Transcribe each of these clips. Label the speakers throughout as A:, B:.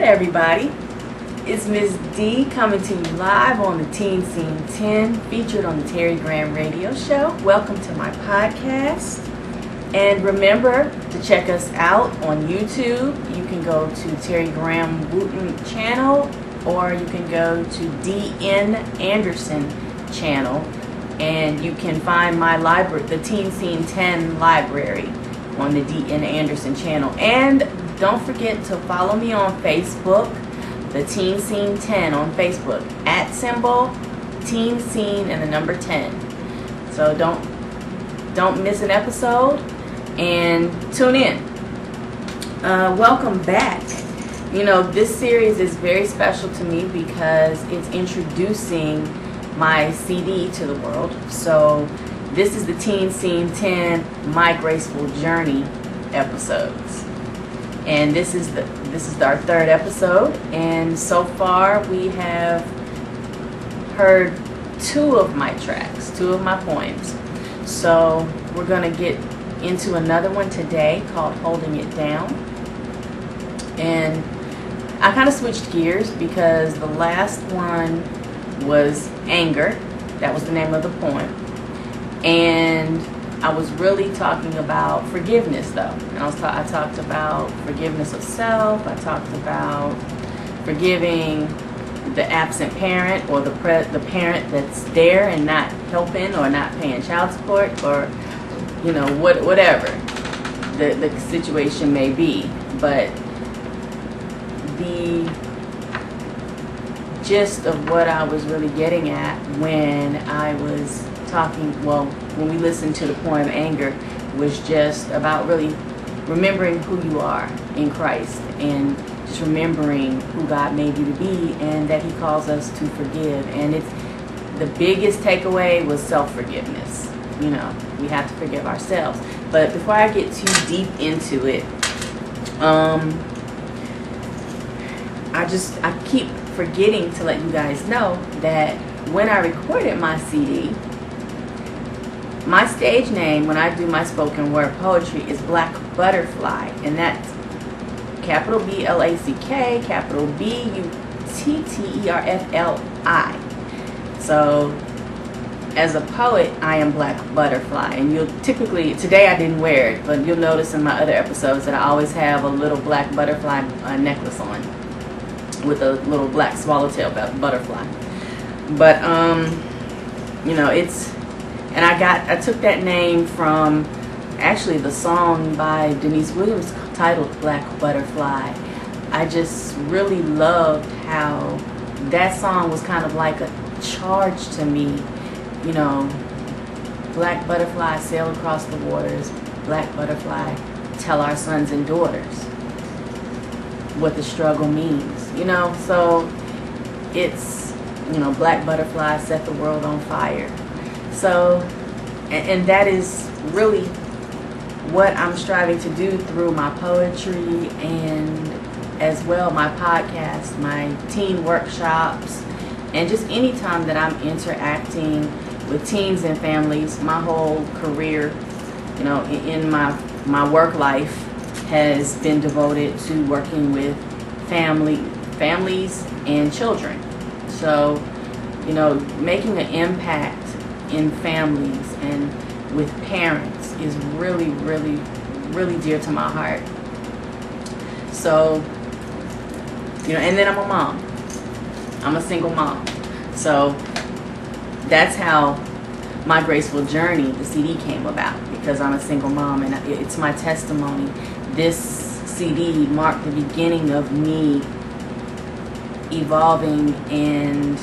A: everybody? It's Miss D coming to you live on the Teen S.C.E.N.E, featured on the Terri Graham radio show. Welcome to my podcast. And remember to check us out on YouTube. You can go to Terri Graham Wooten channel, or you can go to Dee Anderson channel, and you can find my library, the Teen S.C.E.N.E library, on the Dee Anderson channel. And don't forget to follow me on Facebook, the Teen S.C.E.N.E on Facebook, @ Teen S.C.E.N.E and the number 10. So don't miss an episode and tune in. Welcome back. You know, this series is very special to me because it's introducing my CD to the world. So this is the Teen S.C.E.N.E My Graceful Journey episodes, and this is our third episode, and so far we have heard 2 of my tracks, 2 of my poems. So we're gonna get into another one today called Holding It Down. And I kind of switched gears because the last one was Anger. That was the name of the poem. And I was really talking about forgiveness, though. And I talked about forgiveness of self. I talked about forgiving the absent parent, or the parent that's there and not helping or not paying child support, or you know, whatever the situation may be. But the gist of what I was really getting at when I was talking, well, when we listened to the poem Anger, was just about really remembering who you are in Christ, and just remembering who God made you to be, and that He calls us to forgive. And it's the biggest takeaway was self-forgiveness. You know, we have to forgive ourselves. But before I get too deep into it, I keep forgetting to let you guys know that when I recorded my CD, my stage name when I do my spoken word poetry is BlackButterfli, and that's capital B-L-A-C-K, capital B-U-T-T-E-R-F-L-I. So as a poet, I am BlackButterfli, and you'll typically, today I didn't wear it, but you'll notice in my other episodes that I always have a little black butterfly necklace on with a little black swallowtail butterfly. But you know, and I took that name from actually the song by Denise Williams titled Black Butterfly. I just really loved how that song was kind of like a charge to me. You know, black butterfly sail across the waters, black butterfly tell our sons and daughters what the struggle means. You know, so it's, you know, black butterfly set the world on fire. So, and that is really what I'm striving to do through my poetry, and as well my podcast, my teen workshops, and just any time that I'm interacting with teens and families. My whole career, you know, in my work life has been devoted to working with families and children. So, you know, making an impact in families and with parents is really, really, really dear to my heart. So, you know, and then I'm a mom. I'm a single mom. So that's how My Graceful Journey, the CD, came about, because I'm a single mom, and it's my testimony. This CD marked the beginning of me evolving and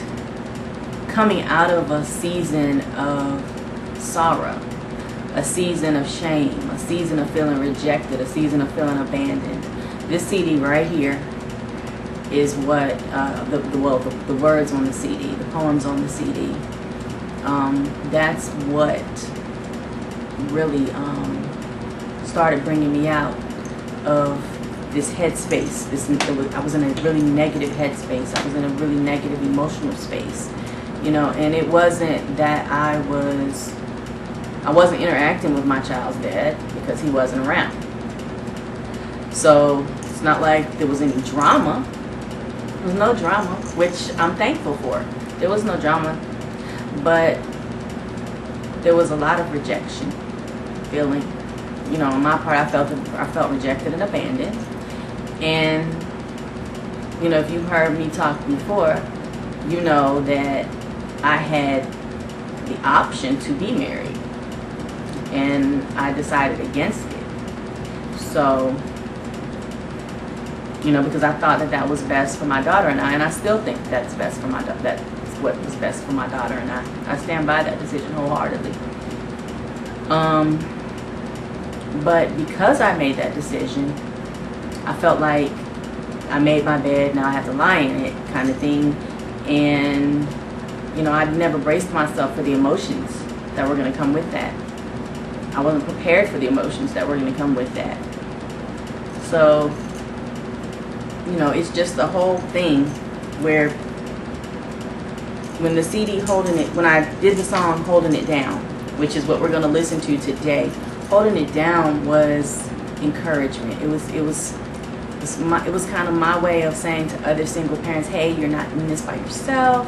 A: coming out of a season of sorrow, a season of shame, a season of feeling rejected, a season of feeling abandoned. This CD right here is what the words on the CD, the poems on the CD, that's what really started bringing me out of this headspace. I was in a really negative headspace. I was in a really negative emotional space, you know. And it wasn't that I wasn't interacting with my child's dad, because he wasn't around. So it's not like there was any drama. There was no drama, which I'm thankful for. There was no drama, but there was a lot of rejection feeling. You know, on my part, I felt rejected and abandoned. And you know, if you've heard me talk before, you know that I had the option to be married, and I decided against it. So, you know, because I thought that was best for my daughter and I still think that's best for my that's what was best for my daughter and I stand by that decision wholeheartedly. But because I made that decision, I felt like I made my bed, now I have to lie in it, kind of thing. And you know, I'd never braced myself for the emotions that were going to come with that. I wasn't prepared for the emotions that were going to come with that. So, you know, it's just the whole thing where when the CD when I did the song Holding It Down, which is what we're going to listen to today, Holding It Down was encouragement. It was kind of my way of saying to other single parents, hey, you're not in this by yourself.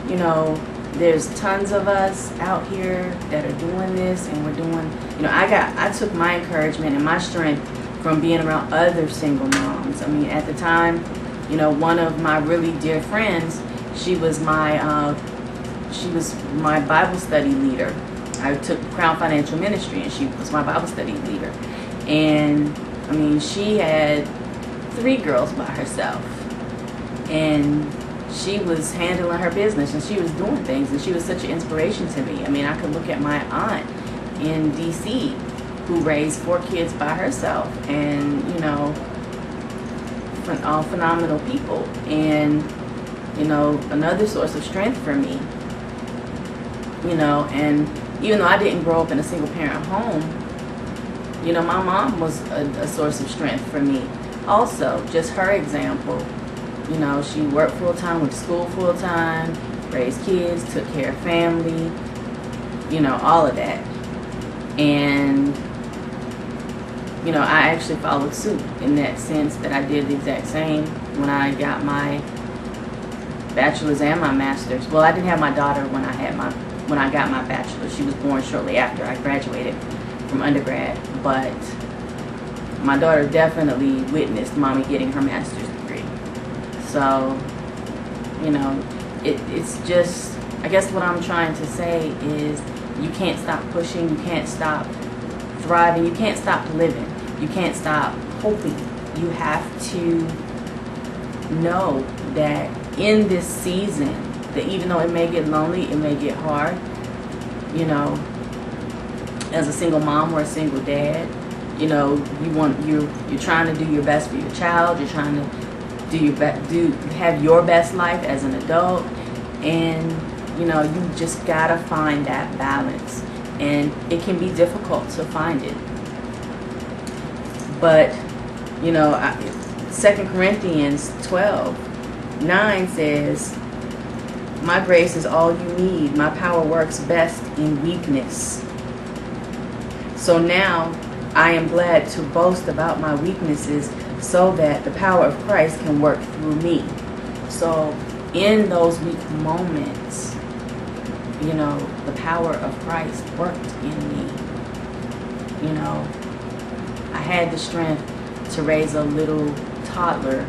A: You know, there's tons of us out here that are doing this, and we're doing, you know, I took my encouragement and my strength from being around other single moms. I mean, at the time, you know, one of my really dear friends, she was my Bible study leader. I took Crown Financial Ministry, and she was my Bible study leader. And I mean, she had 3 girls by herself, and she was handling her business, and she was doing things, and she was such an inspiration to me. I mean, I could look at my aunt in DC who raised 4 kids by herself, and you know, all phenomenal people, and you know, another source of strength for me. You know, and even though I didn't grow up in a single parent home, you know, my mom was a source of strength for me. Also, just her example, you know, she worked full-time, went to school full-time, raised kids, took care of family, you know, all of that. And, you know, I actually followed suit in that sense, that I did the exact same when I got my bachelor's and my master's. Well, I didn't have my daughter when I got my bachelor's. She was born shortly after I graduated from undergrad, but my daughter definitely witnessed mommy getting her master's degree. So, you know, it's just, I guess what I'm trying to say is you can't stop pushing, you can't stop thriving, you can't stop living, you can't stop hoping. You have to know that in this season, that even though it may get lonely, it may get hard, you know, as a single mom or a single dad, you know, you're trying to do your best for your child. You're trying to have your best life as an adult, and you know, you just gotta find that balance, and it can be difficult to find it. But you know, 2 Corinthians 12:9 says, "My grace is all you need. My power works best in weakness. So now I am glad to boast about my weaknesses so that the power of Christ can work through me." So in those weak moments, you know, the power of Christ worked in me. You know, I had the strength to raise a little toddler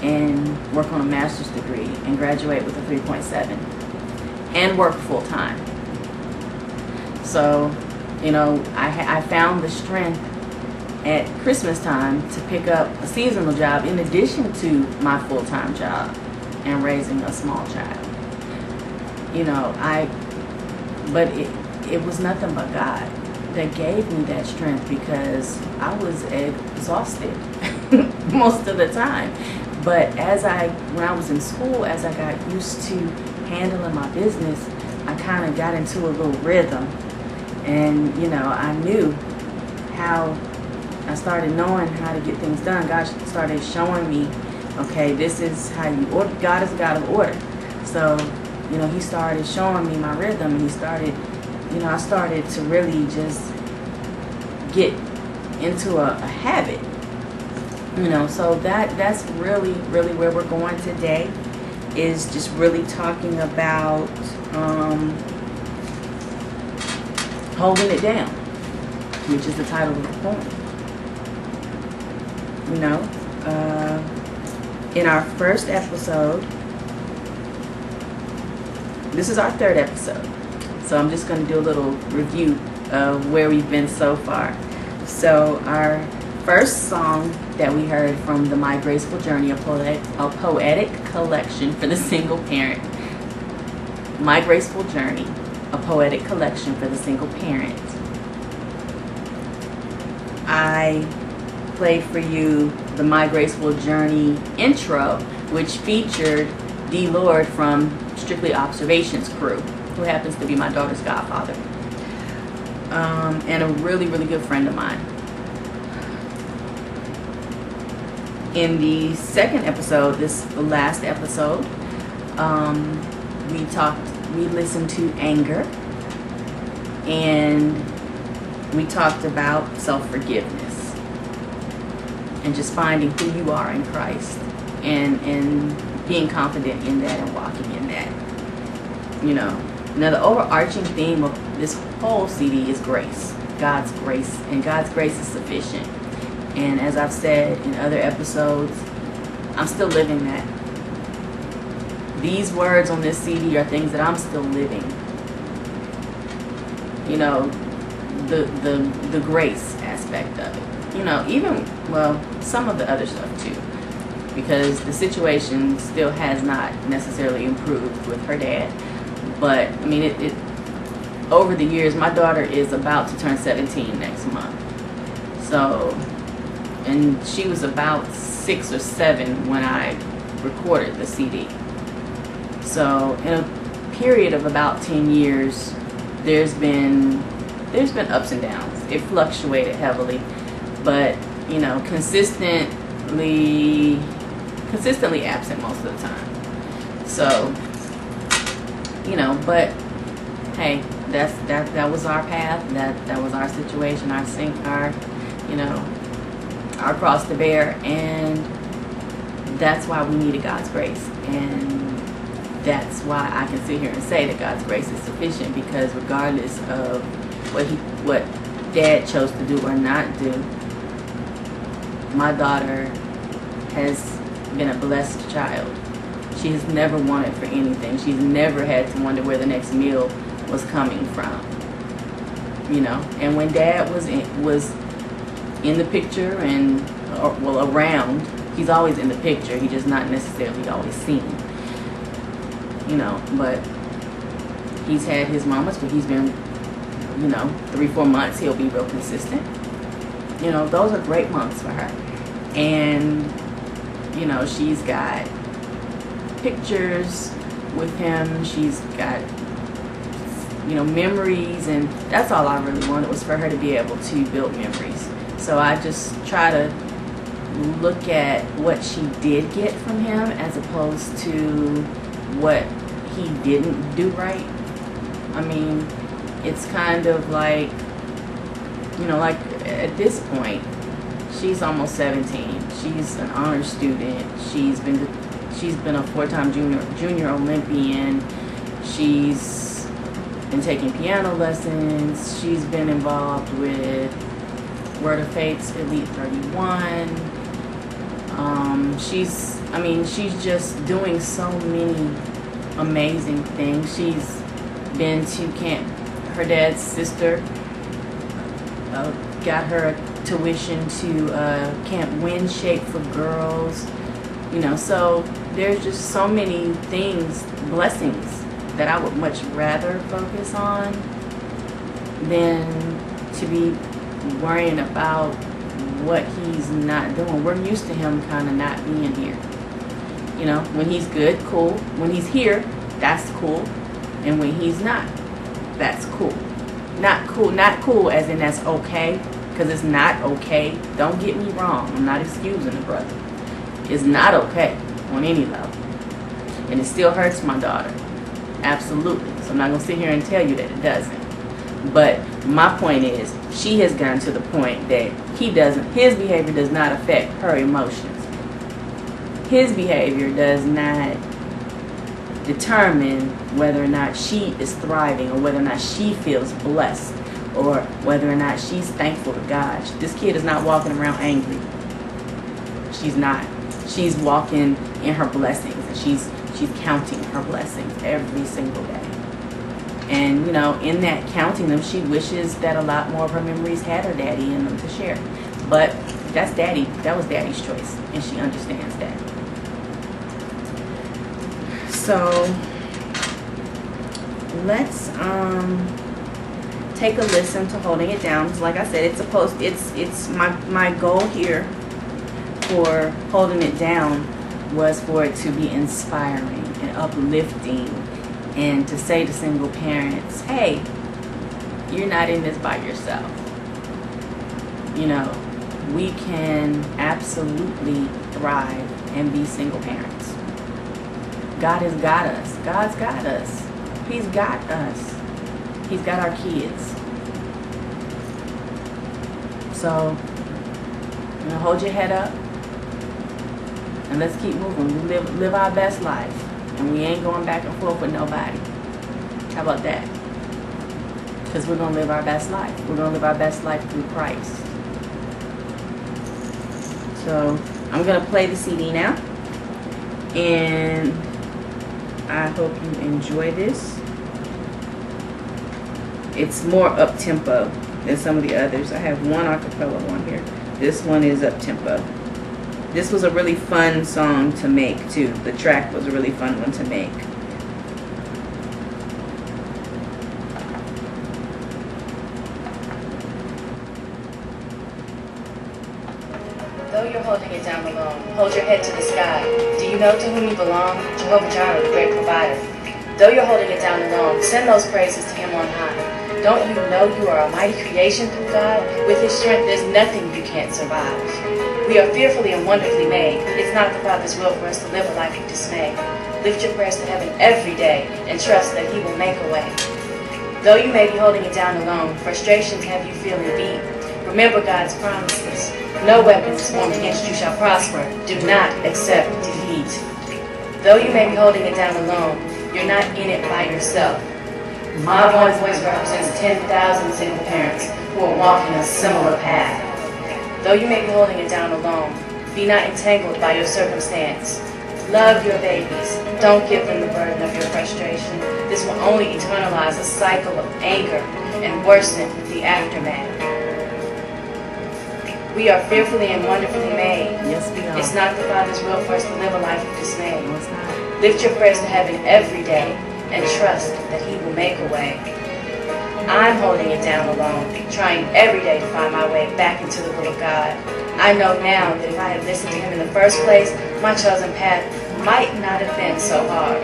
A: and work on a master's degree and graduate with a 3.7 and work full time. So, you know, I found the strength at Christmas time to pick up a seasonal job in addition to my full-time job and raising a small child. You know, but it was nothing but God that gave me that strength, because I was exhausted most of the time. But when I was in school, as I got used to handling my business, I kind of got into a little rhythm. And, you know, I knew how, I started knowing how to get things done. God started showing me, okay, this is how you order. God is a God of order. So, you know, he started showing me my rhythm, and he started, you know, I started to really just get into a habit. You know, so that's really where we're going today, is just really talking about holding it down, which is the title of the poem. You know, in our first episode, this is our third episode, so I'm just going to do a little review of where we've been so far. So our first song that we heard from the My Graceful Journey, a poetic collection for the single parent. My Graceful Journey, a poetic collection for the single parent. I played for you the My Graceful Journey intro, which featured D. Lord from Strictly Observations crew, who happens to be my daughter's godfather, and a really good friend of mine. In the second episode, the last episode, we listened to anger, and we talked about self-forgiveness and just finding who you are in Christ, and being confident in that and walking in that. You know, now the overarching theme of this whole CD is grace, God's grace, and God's grace is sufficient. And as I've said in other episodes, I'm still living that. These words on this CD are things that I'm still living. You know, the grace aspect of it. You know, even, well, some of the other stuff too. Because the situation still has not necessarily improved with her dad. But, I mean, it over the years, my daughter is about to turn 17 next month. So, and she was about 6 or 7 when I recorded the CD. So in a period of about 10 years, there's been ups and downs. It fluctuated heavily, but you know, consistently absent most of the time. So, you know, but hey, that was our path. That was our situation, our you know, our cross to bear, and that's why we needed God's grace, and that's why I can sit here and say that God's grace is sufficient, because regardless of what Dad chose to do or not do, my daughter has been a blessed child. She has never wanted for anything. She's never had to wonder where the next meal was coming from. You know, and when Dad was in the picture and around, he's always in the picture. He's just not necessarily always seen. You know, but he's had his moments, but he's been, you know, 3-4 months he'll be real consistent. You know, those are great months for her. And you know, she's got pictures with him, she's got, you know, memories, and that's all I really wanted, was for her to be able to build memories. So I just try to look at what she did get from him as opposed to what he didn't do right. I mean, it's kind of like, you know, like at this point, she's almost 17. She's an honor student. She's been a 4-time junior Olympian. She's been taking piano lessons. She's been involved with Word of Fate's Elite 31. She's just doing so many amazing things. She's been to camp. Her dad's sister got her a tuition to Camp Wind Shake for girls. You know, so there's just so many things, blessings, that I would much rather focus on than to be worrying about what he's not doing. We're used to him kind of not being here. You know, when he's good, cool. When he's here, that's cool. And when he's not, that's cool. Not cool as in that's okay, because it's not okay. Don't get me wrong. I'm not excusing the brother. It's not okay on any level. And it still hurts my daughter. Absolutely. So I'm not going to sit here and tell you that it doesn't. But my point is, she has gotten to the point that his behavior does not affect her emotions. His behavior does not determine whether or not she is thriving, or whether or not she feels blessed, or whether or not she's thankful to God. This kid is not walking around angry. She's not. She's walking in her blessings, and she's counting her blessings every single day. And, you know, in that counting them, she wishes that a lot more of her memories had her daddy in them to share. But that was daddy's choice, and she understands that. So let's take a listen to Holding It Down. Like I said, it's my goal here for Holding It Down was for it to be inspiring and uplifting, and to say to single parents, hey, you're not in this by yourself. You know, we can absolutely thrive and be single parents. God has got us. God's got us. He's got us. He's got our kids. So, you know, hold your head up and let's keep moving. We live our best life, and we ain't going back and forth with nobody. How about that? Because we're going to live our best life. We're going to live our best life through Christ. So, I'm going to play the CD now, and I hope you enjoy this. It's more up-tempo than some of the others. I have one acapella one here. This one is up-tempo. This was a really fun song to make, too. The track was a really fun one to make. Though you're holding it down alone, hold your head to the sky. Do you know to whom you belong? Jehovah Jireh, the great provider. Though you're holding it down alone, send those praises to him on high. Don't you know you are a mighty creation through God? With his strength, there's nothing you can't survive. We are fearfully and wonderfully made. It's not the Father's will for us to live a life of dismay. Lift your prayers to heaven every day and trust that he will make a way. Though you may be holding it down alone, frustrations have you feeling beat. Remember God's promises. No weapons formed against you shall prosper. Do not accept defeat. Though you may be holding it down alone, you're not in it by yourself. My one voice represents 10,000 single parents who are walking a similar path. Though you may be holding it down alone, be not entangled by your circumstance. Love your babies. Don't give them the burden of your frustration. This will only eternalize a cycle of anger and worsen the aftermath. We are fearfully and wonderfully made.
B: Yes, we are.
A: It's not the Father's will for us to live a life of dismay.
B: No, it's not.
A: Lift your prayers to heaven every day and trust that he will make a way. I'm holding it down alone, trying every day to find my way back into the will of God. I know now that if I had listened to him in the first place, my chosen path might not have been so hard.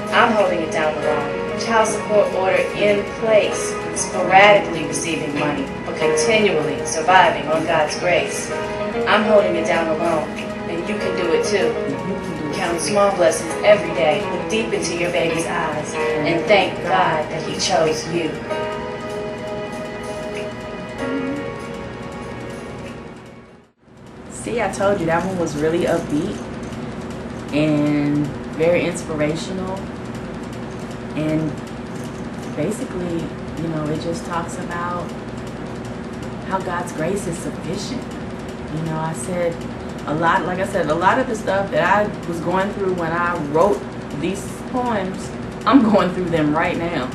A: I'm holding it down alone. Child support order in place, sporadically receiving money, but continually surviving on God's grace. I'm holding it down alone, and you can do it too. Count small blessings every day, look deep into your baby's eyes, and thank God that he chose you.
B: See, I told you that one was really upbeat and very inspirational, and basically, you know, it just talks about how God's grace is sufficient. You know, I said a lot, like I said, a lot of the stuff that I was going through when I wrote these poems, I'm going through them right now.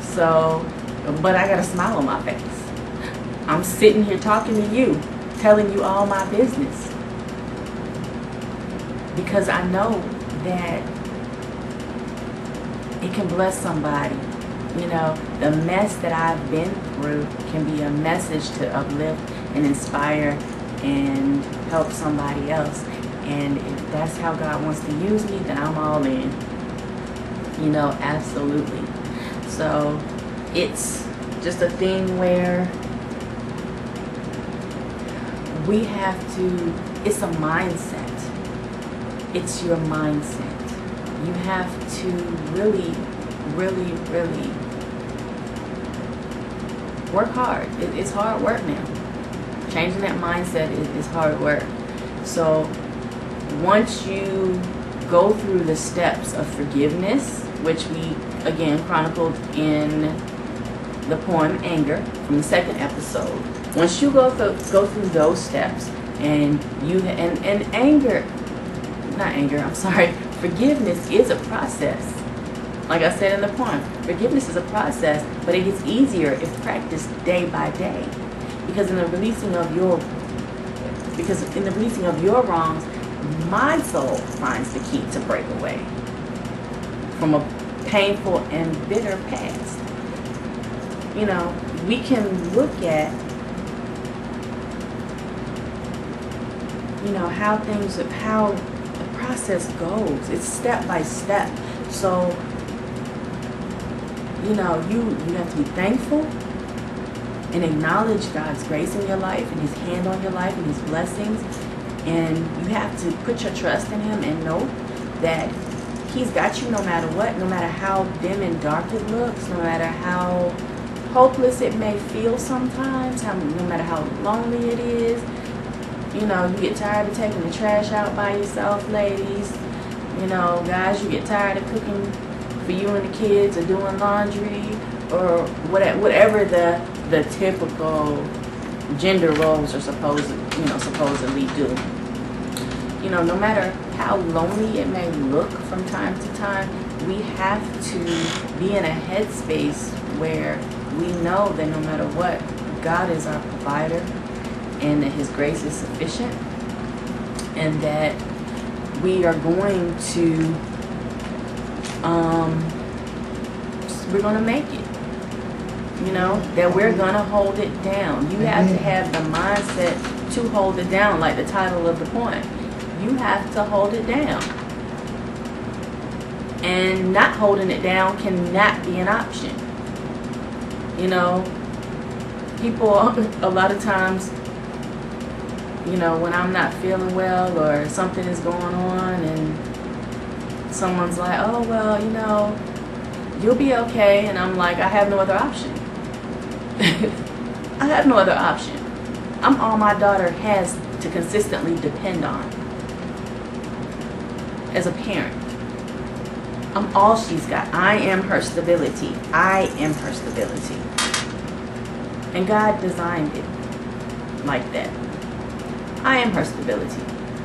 B: So, but I got a smile on my face. I'm sitting here talking to you, telling you all my business, because I know that it can bless somebody. You know, the mess that I've been through can be a message to uplift and inspire and help somebody else. And if that's how God wants to use me, then I'm all in. You know, absolutely. So it's just a thing where we have to, it's a mindset. It's your mindset. You have to really, really, really work hard. It's hard work now. Changing that mindset is hard work. So once you go through the steps of forgiveness, which we again chronicled in the poem Anger from the second episode, once you go through those steps, and forgiveness is a process. Like I said in the poem, forgiveness is a process, but it gets easier if practiced day by day. Because in the releasing of your wrongs, my soul finds the key to break away from a painful and bitter past. You know, we can look at, you know, how the process goes. It's step by step. So, you know, you have to be thankful and acknowledge God's grace in your life and His hand on your life and His blessings. And you have to put your trust in Him and know that He's got you no matter what, no matter how dim and dark it looks, no matter how hopeless it may feel sometimes, no matter how lonely it is. You know, you get tired of taking the trash out by yourself, ladies. You know, guys, you get tired of cooking for you and the kids or doing laundry or whatever the typical gender roles are supposedly do. You know, no matter how lonely it may look from time to time, we have to be in a headspace where we know that no matter what, God is our provider and that His grace is sufficient and that we are going to we're going to make it. You know, that we're going to hold it down. You have to have the mindset to hold it down, like the title of the poem. You have to hold it down. And not holding it down cannot be an option. You know, people a lot of times, you know, when I'm not feeling well or something is going on and someone's like, oh, well, you know, you'll be okay. And I'm like, I have no other option. I have no other option. I'm all my daughter has to consistently depend on as a parent. I'm all she's got. I am her stability. I am her stability. And God designed it like that. I am her stability.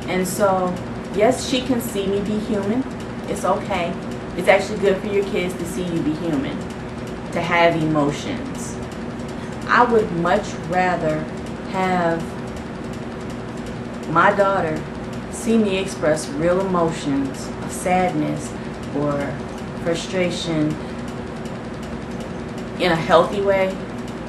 B: And so, yes, she can see me be human. It's okay. It's actually good for your kids to see you be human, to have emotions. I would much rather have my daughter see me express real emotions of sadness or frustration in a healthy way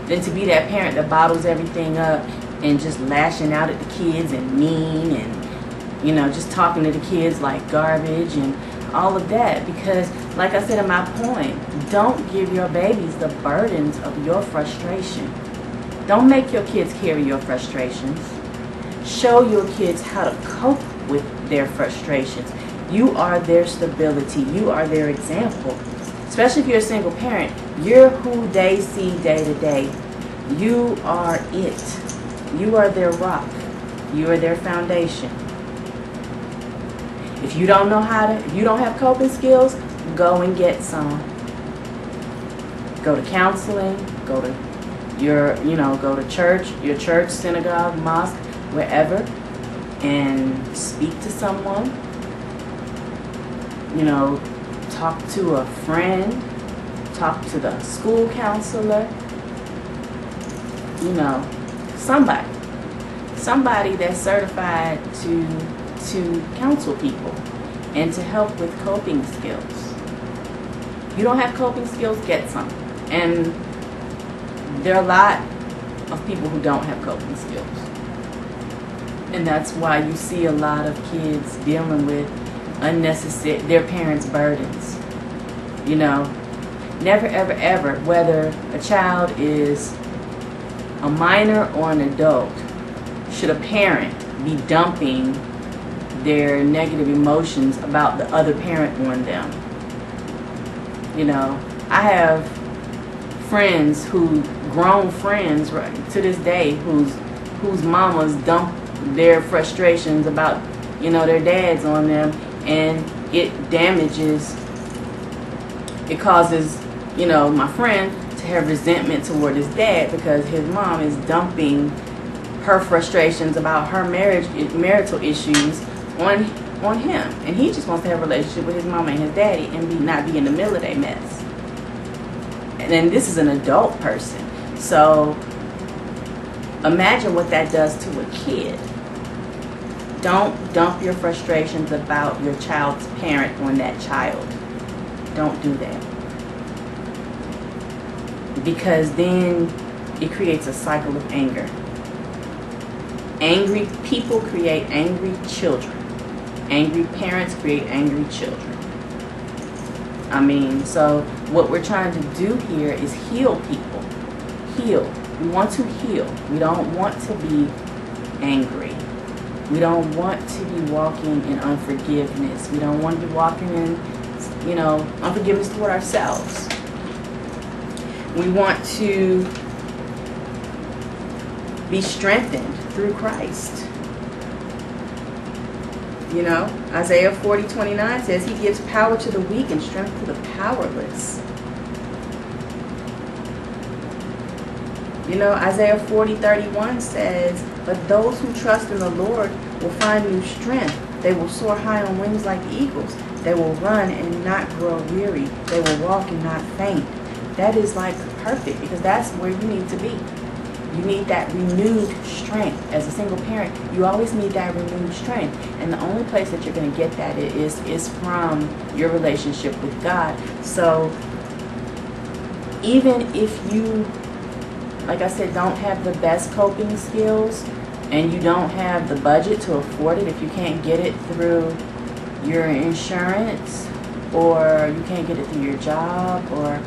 B: than to be that parent that bottles everything up and just lashing out at the kids and mean and, you know, just talking to the kids like garbage and all of that. Because, like I said in my poem, don't give your babies the burdens of your frustration. Don't make your kids carry your frustrations. Show your kids how to cope with their frustrations. You are their stability. You are their example. Especially if you're a single parent, you're who they see day to day. You are it. You are their rock. You are their foundation. If you don't know if you don't have coping skills, go and get some. Go to counseling, go to go to church, your church, synagogue, mosque, wherever, and speak to someone. You know, talk to a friend, talk to the school counselor, you know, somebody that's certified to counsel people and to help with coping skills. You don't have coping skills, get some. And there are a lot of people who don't have coping skills. And that's why you see a lot of kids dealing with their parents' burdens. You know, never, ever, ever, whether a child is a minor or an adult, should a parent be dumping their negative emotions about the other parent on them. You know, I have friends grown friends right to this day whose mamas dump their frustrations about, you know, their dads on them, and it causes, you know, my friend to have resentment toward his dad because his mom is dumping her frustrations about her marital issues on him, and he just wants to have a relationship with his mama and his daddy and not be in the middle of their mess. And then this is an adult person, so imagine what that does to a kid. Don't dump your frustrations about your child's parent on that child. Don't do that, because then it creates a cycle of anger. Angry people create angry children. Angry parents create angry children. I mean, so what we're trying to do here is heal people. Heal. We want to heal. We don't want to be angry. We don't want to be walking in unforgiveness. We don't want to be walking in, you know, unforgiveness toward ourselves. We want to be strengthened through Christ. You know, Isaiah 40:29 says he gives power to the weak and strength to the powerless. You know, Isaiah 40:31 says, but those who trust in the Lord will find new strength. They will soar high on wings like eagles. They will run and not grow weary. They will walk and not faint. That is like perfect, because that's where you need to be. You need that renewed strength. As a single parent, you always need that renewed strength. And the only place that you're going to get that is from your relationship with God. So even if you, like I said, don't have the best coping skills and you don't have the budget to afford it, if you can't get it through your insurance or you can't get it through your job or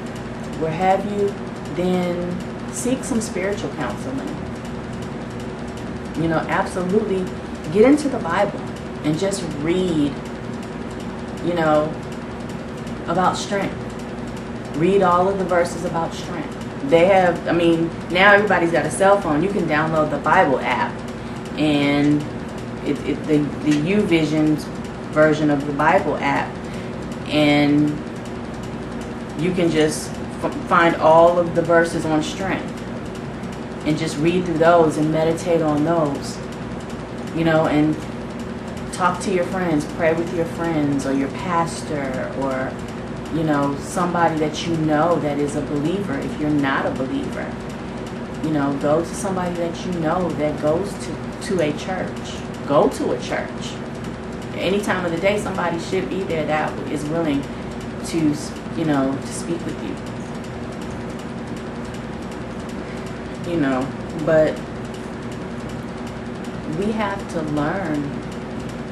B: what have you, then seek some spiritual counseling. You know, absolutely get into the Bible and just read, you know, about strength. Read all of the verses about strength. They have, I mean, now everybody's got a cell phone. You can download the Bible app, and the YouVision's version of the Bible app, and you can just find all of the verses on strength and just read through those and meditate on those, you know, and talk to your friends, pray with your friends or your pastor or, you know, somebody that you know that is a believer. If you're not a believer, you know, go to somebody that you know that goes to a church. Go to a church. Any time of the day, somebody should be there that is willing to, you know, to speak with you. You know, but we have to learn,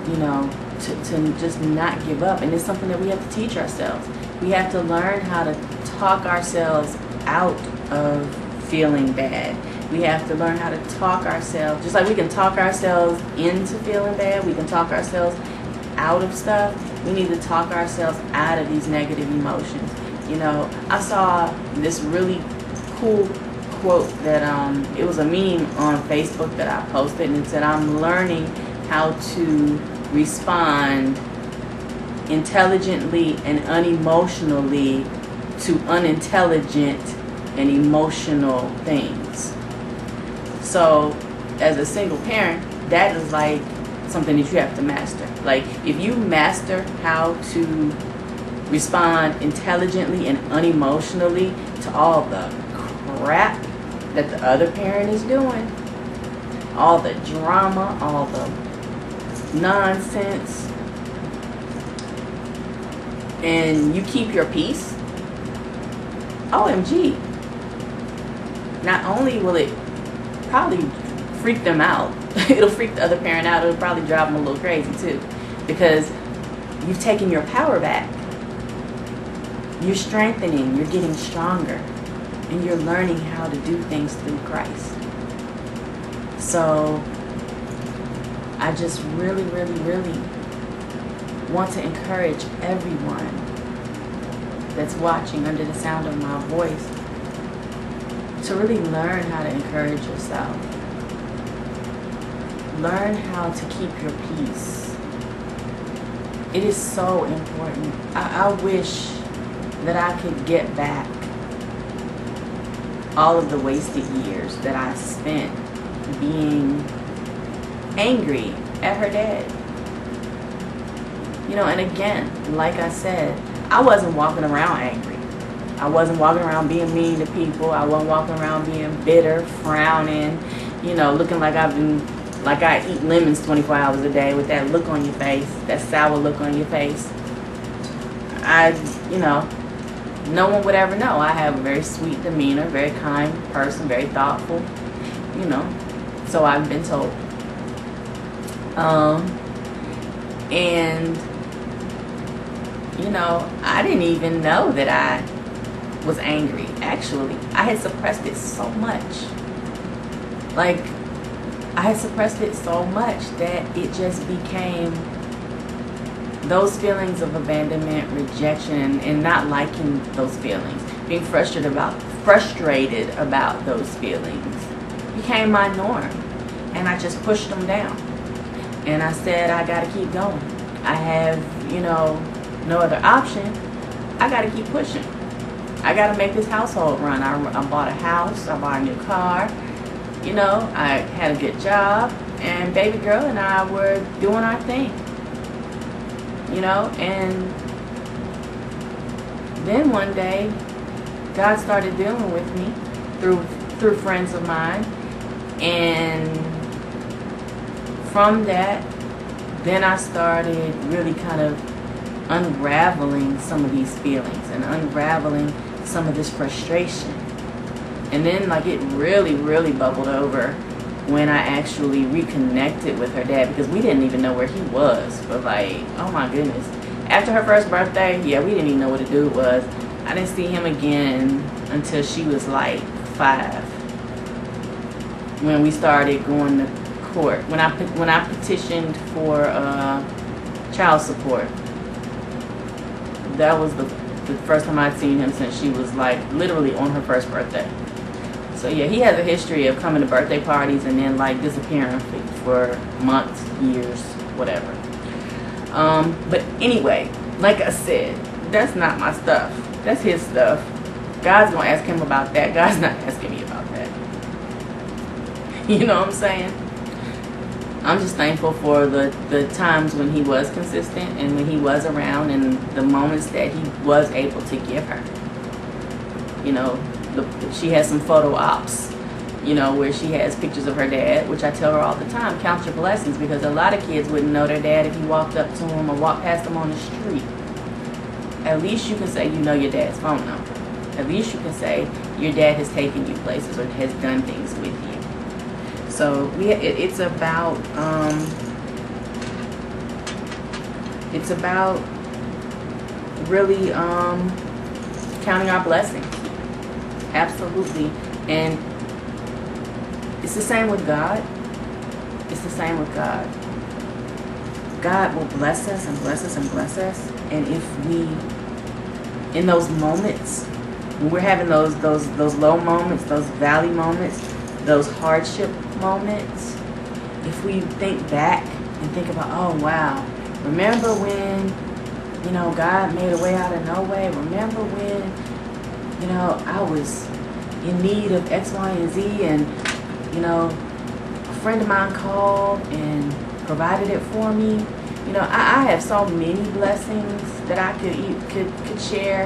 B: you know, to just not give up. And it's something that we have to teach ourselves. We have to learn how to talk ourselves out of feeling bad. We have to learn how to talk ourselves, just like we can talk ourselves into feeling bad, we can talk ourselves out of stuff. We need to talk ourselves out of these negative emotions. You know, I saw this really cool quote that it was a meme on Facebook that I posted, and it said, I'm learning how to respond intelligently and unemotionally to unintelligent and emotional things. So as a single parent, that is like something that you have to master. Like, if you master how to respond intelligently and unemotionally to all the crap that the other parent is doing, all the drama, all the nonsense, and you keep your peace, OMG, not only will it probably freak them out, it'll freak the other parent out, it'll probably drive them a little crazy too, because you've taken your power back. You're strengthening, you're getting stronger, and you're learning how to do things through Christ. So I just really, really, really want to encourage everyone that's watching under the sound of my voice to really learn how to encourage yourself. Learn how to keep your peace. It is so important. I wish that I could get back all of the wasted years that I spent being angry at her dad. You know, and again, like I said, I wasn't walking around angry. I wasn't walking around being mean to people. I wasn't walking around being bitter, frowning, you know, looking like I eat lemons 24 hours a day with that look on your face, that sour look on your face. You know, no one would ever know. I have a very sweet demeanor, very kind person, very thoughtful, you know, so I've been told. And, you know, I didn't even know that I was angry. Actually, I had suppressed it so much. Like, I had suppressed it so much that it just became those feelings of abandonment, rejection, and not liking those feelings, being frustrated about those feelings became my norm. And I just pushed them down. And I said, I gotta keep going. I have, you know, no other option. I gotta keep pushing. I gotta make this household run. I bought a house, I bought a new car, you know, I had a good job, and baby girl and I were doing our thing, you know. And then one day, God started dealing with me through friends of mine, and from that, then I started really kind of unraveling some of these feelings and unraveling some of this frustration. And then, like, it really, really bubbled over when I actually reconnected with her dad, because we didn't even know where he was. But, like, oh my goodness. After her first birthday, yeah, we didn't even know what the dude was. I didn't see him again until she was like 5. When we started going to court. When I petitioned for child support. That was the first time I'd seen him since she was like literally on her first birthday. So yeah, he has a history of coming to birthday parties and then like disappearing for months, years, whatever. But anyway, like I said, that's not my stuff. That's his stuff. God's gonna ask him about that. God's not asking me about that. You know what I'm saying? I'm just thankful for the times when he was consistent and when he was around and the moments that he was able to give her. You know, she has some photo ops, you know, where she has pictures of her dad, which I tell her all the time, count your blessings, because a lot of kids wouldn't know their dad if you walked up to him or walked past him on the street. At least you can say you know your dad's phone number. At least you can say your dad has taken you places or has done things with you. So it's about really counting our blessings. Absolutely. And it's the same with God. It's the same with God. God will bless us and bless us and bless us. And if we, in those moments, when we're having those low moments, those valley moments, those hardship moments, if we think back and think about, oh wow, remember when, you know, God made a way out of no way? Remember when, you know, I was in need of X, Y, and Z, and, you know, a friend of mine called and provided it for me. You know, I have so many blessings that I could share.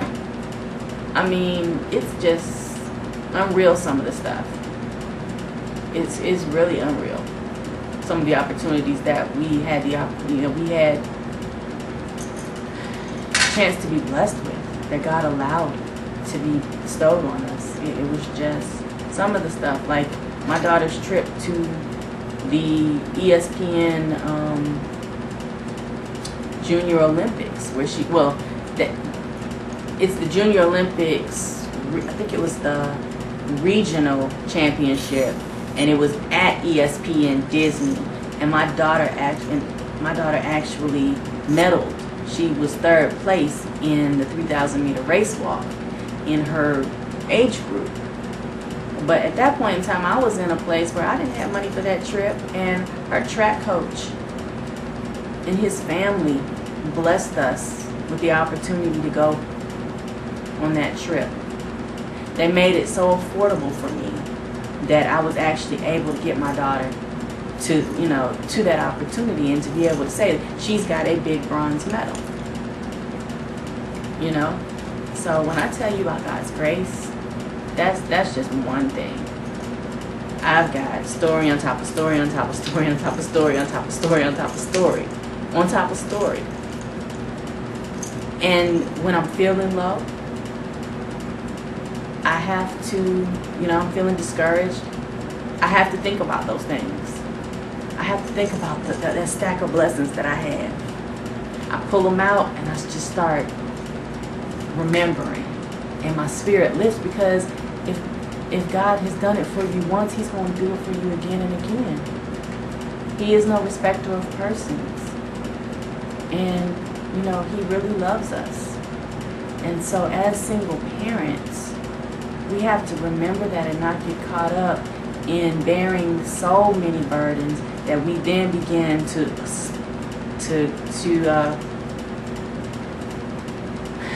B: I mean, it's just unreal, some of the stuff. It's really unreal. Some of the opportunities that we had we had a chance to be blessed with, that God allowed to be bestowed on us. It was just some of the stuff, like my daughter's trip to the ESPN Junior Olympics, where it's the Junior Olympics. I think it was the regional championship. And it was at ESPN Disney, and my daughter actually medaled. She was 3rd place in the 3,000 meter race walk in her age group. But at that point in time, I was in a place where I didn't have money for that trip, and her track coach and his family blessed us with the opportunity to go on that trip. They made it so affordable for me that I was actually able to get my daughter to, to that opportunity, and to be able to say that she's got a big bronze medal. So when I tell you about God's grace, that's just one thing. I've got story on top of story on top of story on top of story on top of story on top of story on top of story. And when I'm feeling low, I have to, I'm feeling discouraged, I have to think about those things. I have to think about that stack of blessings that I have. I pull them out and I just start remembering, and my spirit lifts, because if God has done it for you once, He's going to do it for you again and again. He is no respecter of persons, and He really loves us. And so as single parents, we have to remember that and not get caught up in bearing so many burdens that we then begin to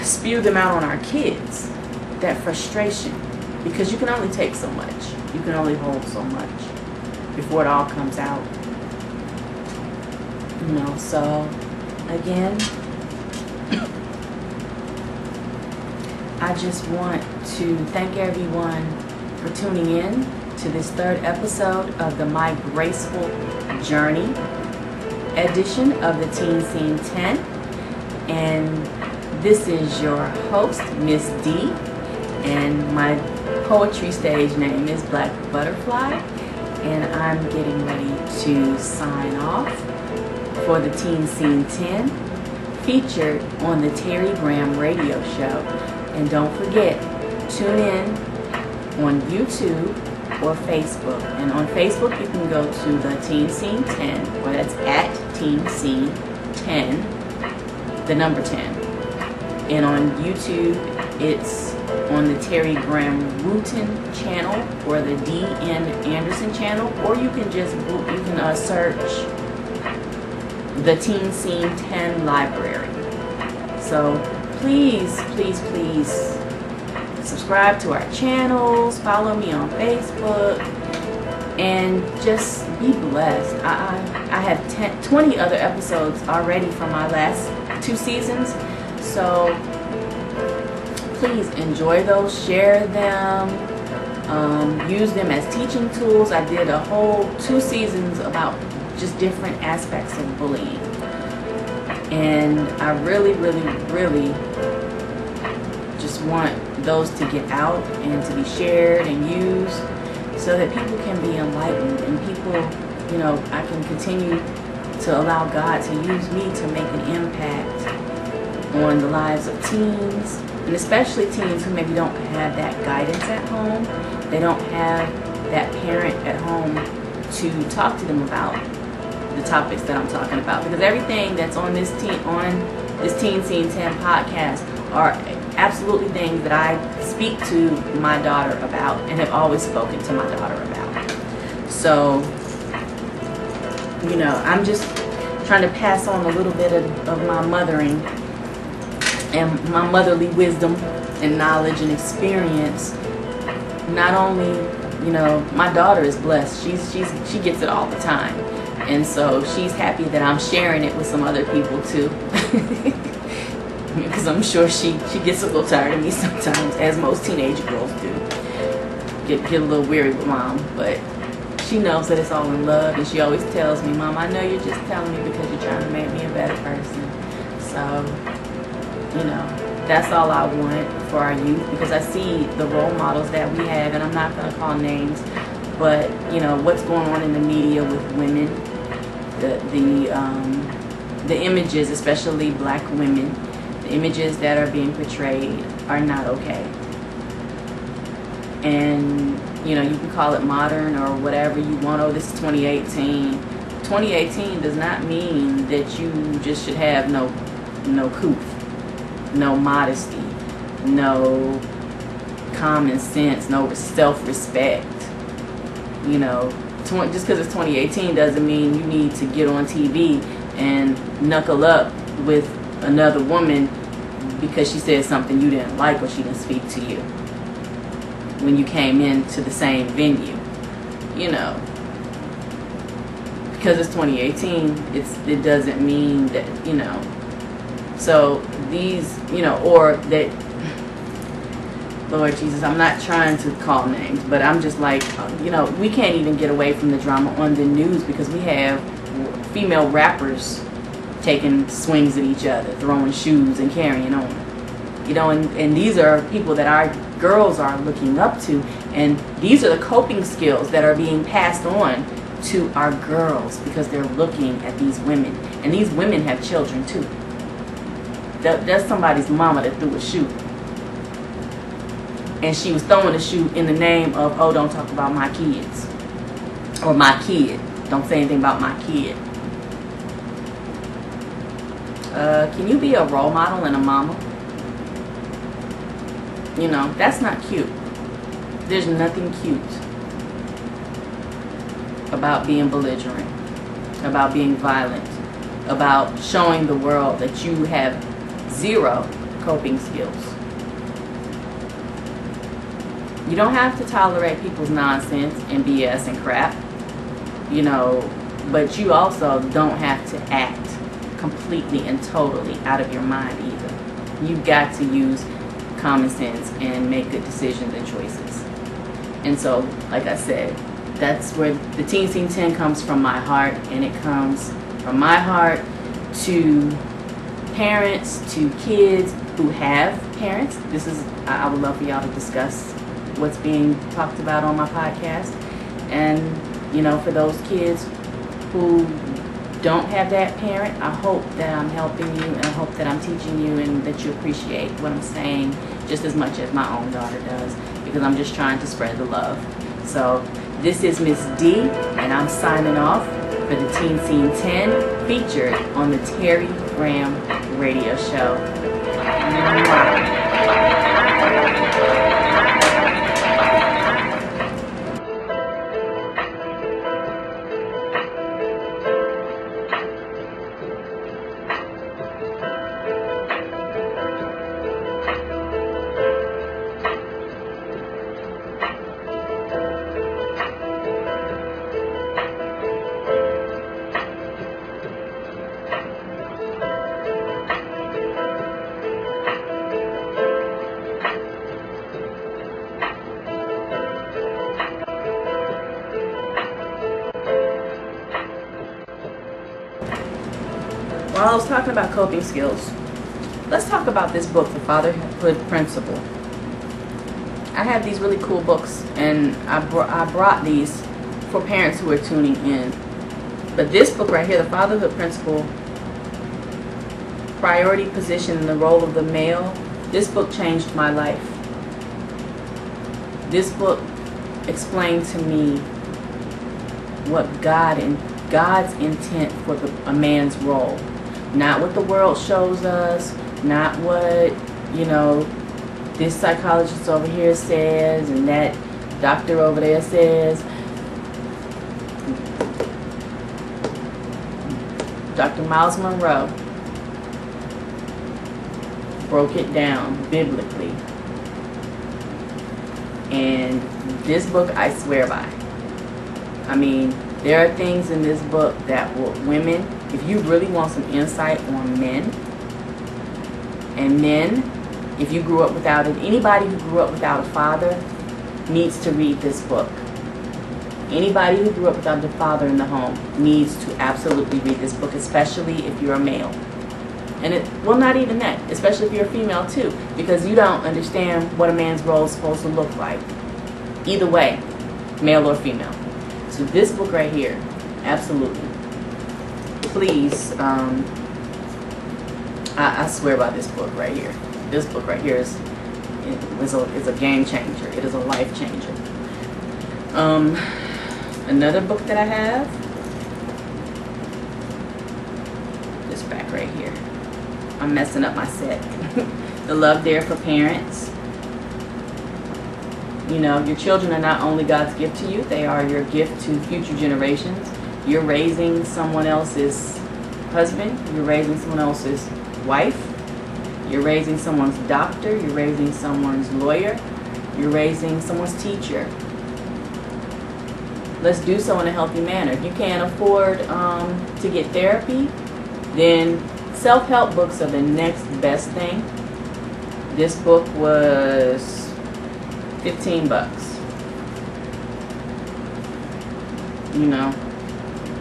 B: spew them out on our kids. That frustration, because you can only take so much, you can only hold so much before it all comes out. So again, I just want to thank everyone for tuning in to this third episode of the My Graceful Journey edition of the Teen S.C.E.N.E. And this is your host, Miss D, and my poetry stage name is BlackButterfli, and I'm getting ready to sign off for the Teen S.C.E.N.E. featured on the Terri radio show. And don't forget, tune in on YouTube or Facebook. And on Facebook, you can go to the Teen S.C.E.N.E, or that's at Teen S.C.E.N.E, the number 10. And on YouTube, it's on the Terri Wooten channel or the Dee and Anderson channel, or you can just search the Teen S.C.E.N.E library. So please, please, please subscribe to our channels, follow me on Facebook, and just be blessed. I have 20 other episodes already from my last 2 seasons. So please enjoy those, share them, use them as teaching tools. I did a whole 2 seasons about just different aspects of bullying. And I really, really, really just want those to get out and to be shared and used so that people can be enlightened, and people, I can continue to allow God to use me to make an impact on the lives of teens, and especially teens who maybe don't have that guidance at home. They don't have that parent at home to talk to them about the topics that I'm talking about, because everything that's on this Teen S.C.E.N.E podcast are absolutely things that I speak to my daughter about and have always spoken to my daughter about. So, I'm just trying to pass on a little bit of my mothering and my motherly wisdom and knowledge and experience. Not only, my daughter is blessed. She gets it all the time. And so she's happy that I'm sharing it with some other people too. Because I'm sure she gets a little tired of me sometimes, as most teenage girls do. Get a little weary with mom, but she knows that it's all in love, and she always tells me, Mom, I know you're just telling me because you're trying to make me a better person. So, that's all I want for our youth, because I see the role models that we have, and I'm not going to call names, but what's going on in the media with women, the images, especially black women, the images that are being portrayed are not okay. And you can call it modern or whatever you want. Oh, this is 2018. 2018 does not mean that you just should have no couth, no modesty, no common sense, no self-respect. You know, just because it's 2018 doesn't mean you need to get on TV and knuckle up with another woman because she said something you didn't like or she didn't speak to you when you came into the same venue. You know, because it's 2018, it doesn't mean that, you know. So these, you know, or that, Lord Jesus, I'm not trying to call names, but I'm just like, you know, we can't even get away from the drama on the news because we have female rappers taking swings at each other, throwing shoes and carrying on. You know, and these are people that our girls are looking up to, and these are the coping skills that are being passed on to our girls because they're looking at these women, and these women have children too. That's somebody's mama that threw a shoe, and she was throwing a shoe in the name of, oh, don't talk about my kids, or my kid, don't say anything about my kid. Can you be a role model and a mama? You know, that's not cute. There's nothing cute about being belligerent, about being violent, about showing the world that you have zero coping skills. You don't have to tolerate people's nonsense and BS and crap, you know, but you also don't have to act completely and totally out of your mind either. You've got to use common sense and make good decisions and choices. And so, like I said, that's where the Teen S.C.E.N.E comes from my heart, and it comes from my heart to parents, to kids who have parents. I would love for y'all to discuss what's being talked about on my podcast. And, you know, for those kids who don't have that parent, I hope that I'm helping you, and I hope that I'm teaching you, and that you appreciate what I'm saying just as much as my own daughter does, because I'm just trying to spread the love. So this is Miss D, and I'm signing off for the Teen S.C.E.N.E featured on the Terri Graham radio show. While I was talking about coping skills, let's talk about this book, The Fatherhood Principle. I have these really cool books, and I brought these for parents who are tuning in. But this book right here, The Fatherhood Principle, Priority Position and the Role of the Male, this book changed my life. This book explained to me what God's intent for a man's role. Not what the world shows us, not what, you know, this psychologist over here says and that doctor over there says. Dr. Miles Monroe broke it down biblically. And this book I swear by. I mean, there are things in this book that will, women, if you really want some insight on men, and men, if you grew up without it, anybody who grew up without a father needs to read this book. Anybody who grew up without a father in the home needs to absolutely read this book, especially if you're a male. And well, not even that, especially if you're a female too, because you don't understand what a man's role is supposed to look like. Either way, male or female. So this book right here, absolutely. Please, I swear by this book right here. This book right here is a game changer. It is a life changer. Another book that I have, this back right here. I'm messing up my set. The Love There for Parents. You know, your children are not only God's gift to you, they are your gift to future generations. You're raising someone else's husband, you're raising someone else's wife, you're raising someone's doctor, you're raising someone's lawyer, you're raising someone's teacher. Let's do so in a healthy manner. If you can't afford to get therapy, then self-help books are the next best thing. This book was $15, you know,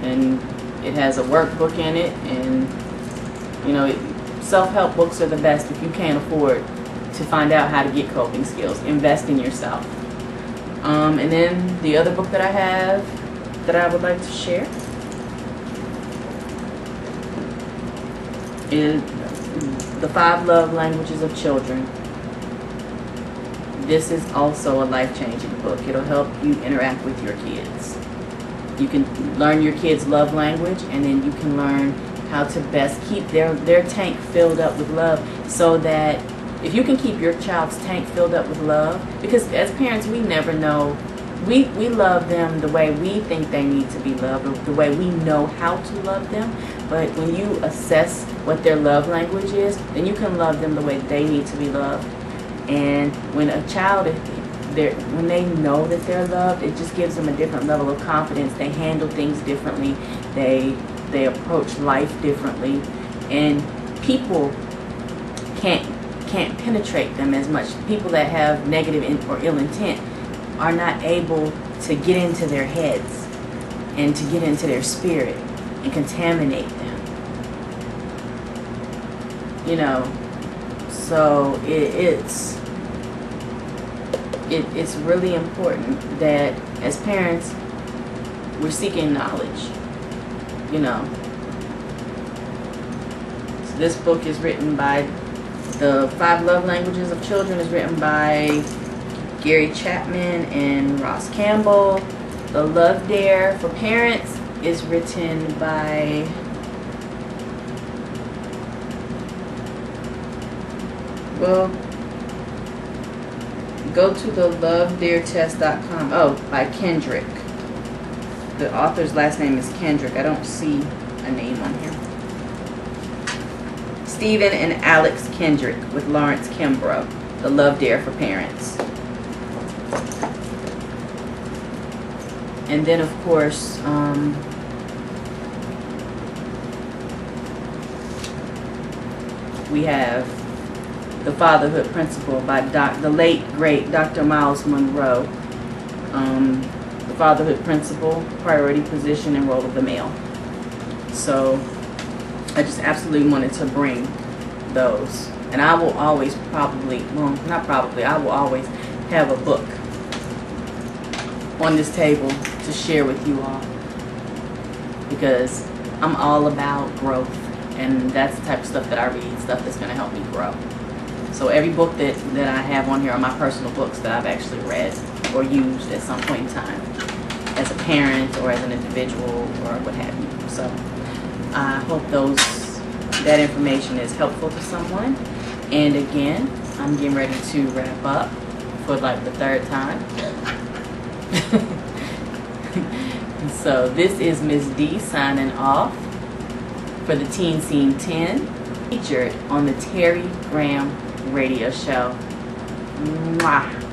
B: and it has a workbook in it, and you know, self-help books are the best if you can't afford to find out how to get coping skills. Invest in yourself. And then the other book that I have that I would like to share is The 5 Love Languages of Children. This is also a life-changing book. It'll help you interact with your kids. You can learn your kids' love language, and then you can learn how to best keep their tank filled up with love, so that if you can keep your child's tank filled up with love, because as parents we never know, we love them the way we think they need to be loved, or the way we know how to love them. But when you assess what their love language is, then you can love them the way they need to be loved. And when a child, when they know that they're loved, it just gives them a different level of confidence. They handle things differently. They approach life differently, and people can't penetrate them as much. People that have negative or ill intent are not able to get into their heads and to get into their spirit and contaminate them. You know, so it's really important that as parents we're seeking knowledge. You know, so this book is written by The 5 Love Languages of Children is written by Gary Chapman and Ross Campbell. The Love Dare for Parents is written by go to the lovedaretest.com. Oh, by Kendrick. The author's last name is Kendrick. I don't see a name on here. Stephen and Alex Kendrick with Lawrence Kimbrough. The Love Dare for Parents. And then, of course, we have The Fatherhood Principle by the late, great Dr. Miles Monroe. The Fatherhood Principle, Priority Position, and Role of the Male. So I just absolutely wanted to bring those. And I will always I will always have a book on this table to share with you all, because I'm all about growth, and that's the type of stuff that I read, stuff that's going to help me grow. So every book that I have on here are my personal books that I've actually read or used at some point in time as a parent or as an individual or what have you. So I hope that information is helpful to someone. And again, I'm getting ready to wrap up for like the 3rd time. So this is Miss D signing off for the Teen S.C.E.N.E, featured on the Terri Graham radio show. Mwah.